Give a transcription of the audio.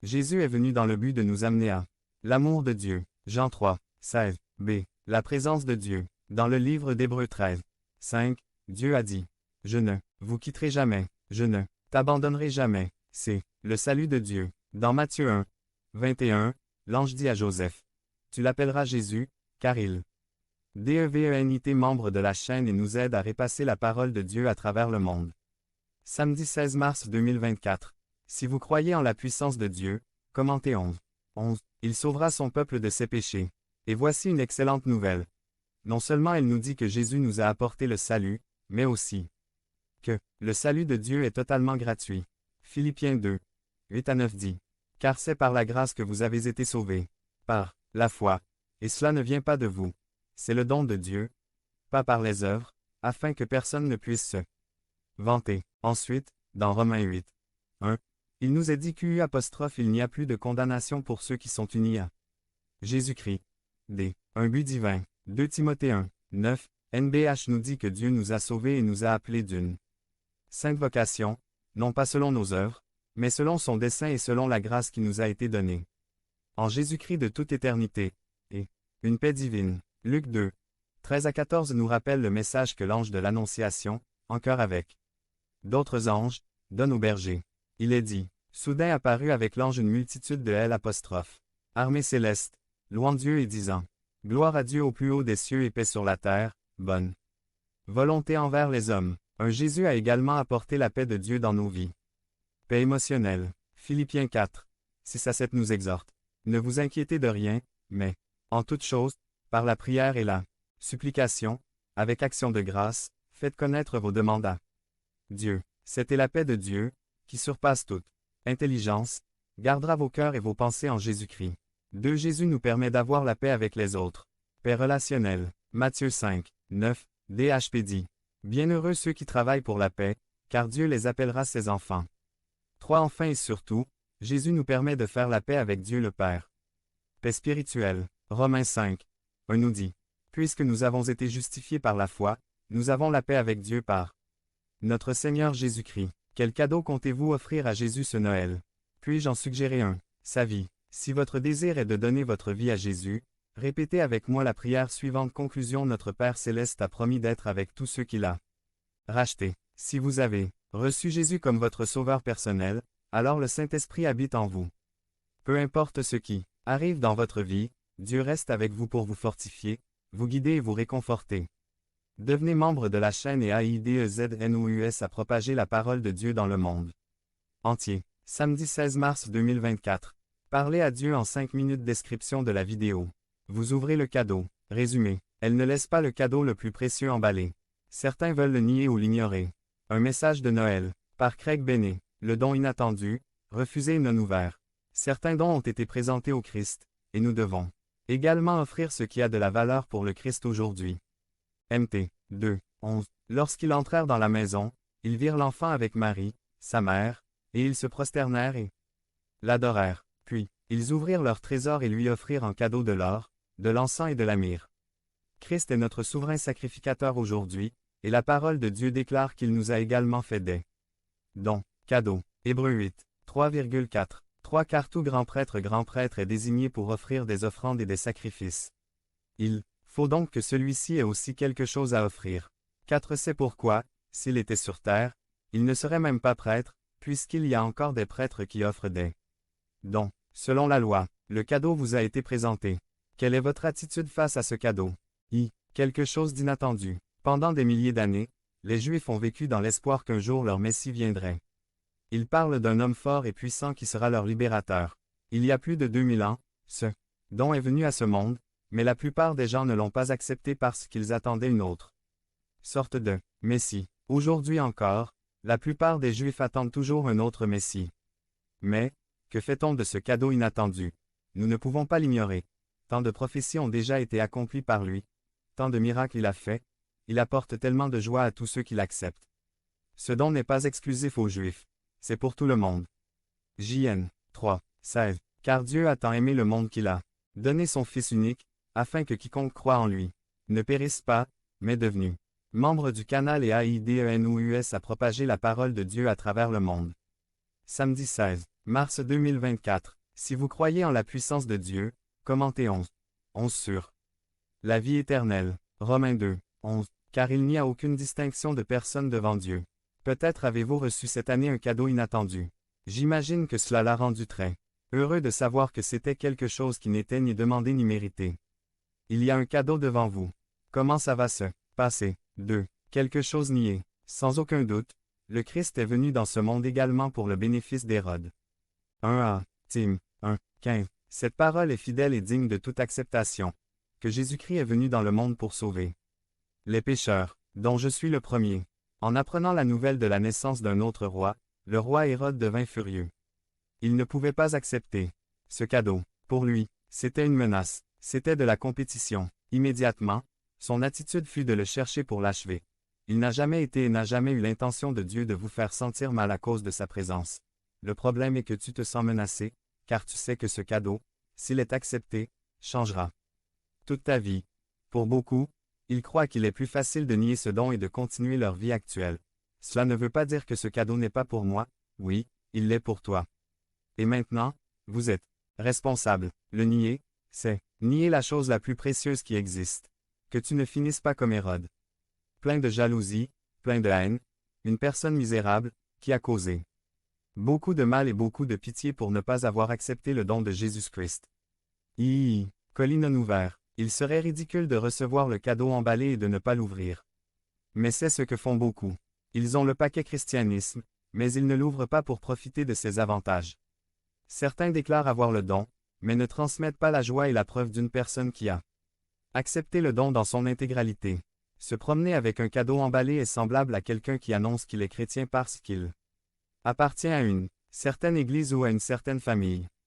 Jésus est venu dans le but de nous amener à l'amour de Dieu. Jean 3, 16. B. La présence de Dieu. Dans le livre d'Hébreux 13, 5, Dieu a dit, « Je ne vous quitterai jamais, je ne t'abandonnerai jamais. » C'est le salut de Dieu. Dans Matthieu 1, 21, l'ange dit à Joseph, « Tu l'appelleras Jésus, car il DEVENIT membre de la chaîne et nous aide à repasser la parole de Dieu à travers le monde. » Samedi 16 mars 2024. Si vous croyez en la puissance de Dieu, commentez 11. Il sauvera son peuple de ses péchés. Et voici une excellente nouvelle. Non seulement elle nous dit que Jésus nous a apporté le salut, mais aussi que le salut de Dieu est totalement gratuit. Philippiens 2, 8 à 9 dit, « Car c'est par la grâce que vous avez été sauvés, par la foi, et cela ne vient pas de vous. C'est le don de Dieu, pas par les œuvres, afin que personne ne puisse se vanter. » Ensuite, dans Romains 8, 1, il nous est dit qu'il n'y a plus de condamnation pour ceux qui sont unis à Jésus-Christ. D. Un but divin. 2 Timothée 1, 9, NBH nous dit que Dieu nous a sauvés et nous a appelés d'une sainte vocation, non pas selon nos œuvres, mais selon son dessein et selon la grâce qui nous a été donnée en Jésus-Christ de toute éternité, et une paix divine. Luc 2, 13 à 14 nous rappelle le message que l'ange de l'Annonciation, en chœur avec d'autres anges, donne au berger. Il est dit, soudain apparut avec l'ange une multitude de armées célestes, louant Dieu et disant, gloire à Dieu au plus haut des cieux et paix sur la terre, bonne volonté envers les hommes. Jésus a également apporté la paix de Dieu dans nos vies. Paix émotionnelle. Philippiens 4, 6 à 7 nous exhorte. Ne vous inquiétez de rien, mais, en toute chose, par la prière et la supplication, avec action de grâce, faites connaître vos demandes à Dieu. C'était la paix de Dieu, qui surpasse toute intelligence, gardera vos cœurs et vos pensées en Jésus-Christ. Jésus nous permet d'avoir la paix avec les autres. Paix relationnelle. Matthieu 5, 9, DHP dit. Bienheureux ceux qui travaillent pour la paix, car Dieu les appellera ses enfants. 3 Enfin et surtout, Jésus nous permet de faire la paix avec Dieu le Père. Paix spirituelle. Romains 5, 1 nous dit. Puisque nous avons été justifiés par la foi, nous avons la paix avec Dieu par notre Seigneur Jésus-Christ. Quel cadeau comptez-vous offrir à Jésus ce Noël? Puis-je en suggérer un? Sa vie. Si votre désir est de donner votre vie à Jésus, répétez avec moi la prière suivante. Conclusion. Notre Père Céleste a promis d'être avec tous ceux qu'il a rachetés. Si vous avez reçu Jésus comme votre sauveur personnel, alors le Saint-Esprit habite en vous. Peu importe ce qui arrive dans votre vie, Dieu reste avec vous pour vous fortifier, vous guider et vous réconforter. Devenez membre de la chaîne et AIDEZNOUS à propager la parole de Dieu dans le monde entier. Samedi 16 mars 2024. Parlez à Dieu en 5 minutes. Description de la vidéo. Vous ouvrez le cadeau. Résumé. Elle ne laisse pas le cadeau le plus précieux emballé. Certains veulent le nier ou l'ignorer. Un message de Noël. Par Craig Bennett. Le don inattendu, refusé et non ouvert. Certains dons ont été présentés au Christ, et nous devons également offrir ce qui a de la valeur pour le Christ aujourd'hui. Mt. 2, 11. Lorsqu'ils entrèrent dans la maison, ils virent l'enfant avec Marie, sa mère, et ils se prosternèrent et l'adorèrent. Puis, ils ouvrirent leur trésor et lui offrirent en cadeau de l'or, de l'encens et de la myrrhe. Christ est notre souverain sacrificateur aujourd'hui, et la parole de Dieu déclare qu'il nous a également fait des dons, cadeaux. Hébreux 8, 3,4. 3 Car tout grand prêtre est désigné pour offrir des offrandes et des sacrifices. Il faut donc que celui-ci ait aussi quelque chose à offrir. 4 C'est pourquoi, s'il était sur terre, il ne serait même pas prêtre, puisqu'il y a encore des prêtres qui offrent des dons. Selon la loi, le cadeau vous a été présenté. Quelle est votre attitude face à ce cadeau? Quelque chose d'inattendu. Pendant des milliers d'années, les Juifs ont vécu dans l'espoir qu'un jour leur Messie viendrait. Ils parlent d'un homme fort et puissant qui sera leur libérateur. Il y a plus de 2000 ans, ce don est venu à ce monde, mais la plupart des gens ne l'ont pas accepté parce qu'ils attendaient une autre sorte de Messie. Aujourd'hui encore, la plupart des Juifs attendent toujours un autre Messie. Mais, que fait-on de ce cadeau inattendu? Nous ne pouvons pas l'ignorer. Tant de prophéties ont déjà été accomplies par lui, tant de miracles il a fait, il apporte tellement de joie à tous ceux qui l'acceptent. Ce don n'est pas exclusif aux Juifs, c'est pour tout le monde. JN 3, 16. Car Dieu a tant aimé le monde qu'il a donné son Fils unique, afin que quiconque croit en lui ne périsse pas, mais devenu membre du canal et AIDENOUS à propager la parole de Dieu à travers le monde. Samedi 16 Mars 2024. Si vous croyez en la puissance de Dieu, commentez 11. 11 sur la vie éternelle. Romains 2. 11. Car il n'y a aucune distinction de personne devant Dieu. Peut-être avez-vous reçu cette année un cadeau inattendu. J'imagine que cela l'a rendu très heureux de savoir que c'était quelque chose qui n'était ni demandé ni mérité. Il y a un cadeau devant vous. Comment ça va se passer? 2. Quelque chose nié. Sans aucun doute, le Christ est venu dans ce monde également pour le bénéfice d'Hérode. 1 Tim 1, 15. Cette parole est fidèle et digne de toute acceptation. Que Jésus-Christ est venu dans le monde pour sauver les pécheurs, dont je suis le premier. En apprenant la nouvelle de la naissance d'un autre roi, le roi Hérode devint furieux. Il ne pouvait pas accepter ce cadeau. Pour lui, c'était une menace, c'était de la compétition. Immédiatement, son attitude fut de le chercher pour l'achever. Il n'a jamais été et n'a jamais eu l'intention de Dieu de vous faire sentir mal à cause de sa présence. Le problème est que tu te sens menacé, car tu sais que ce cadeau, s'il est accepté, changera toute ta vie. Pour beaucoup, ils croient qu'il est plus facile de nier ce don et de continuer leur vie actuelle. Cela ne veut pas dire que ce cadeau n'est pas pour moi, oui, il l'est pour toi. Et maintenant, vous êtes responsable. Le nier, c'est nier la chose la plus précieuse qui existe. Que tu ne finisses pas comme Hérode. Plein de jalousie, plein de haine, une personne misérable, qui a causé beaucoup de mal et beaucoup de pitié pour ne pas avoir accepté le don de Jésus-Christ. Colline ouvert. Il serait ridicule de recevoir le cadeau emballé et de ne pas l'ouvrir. Mais c'est ce que font beaucoup. Ils ont le paquet christianisme, mais ils ne l'ouvrent pas pour profiter de ses avantages. Certains déclarent avoir le don, mais ne transmettent pas la joie et la preuve d'une personne qui a accepté le don dans son intégralité. Se promener avec un cadeau emballé est semblable à quelqu'un qui annonce qu'il est chrétien parce qu'il appartient à une certaine église ou à une certaine famille.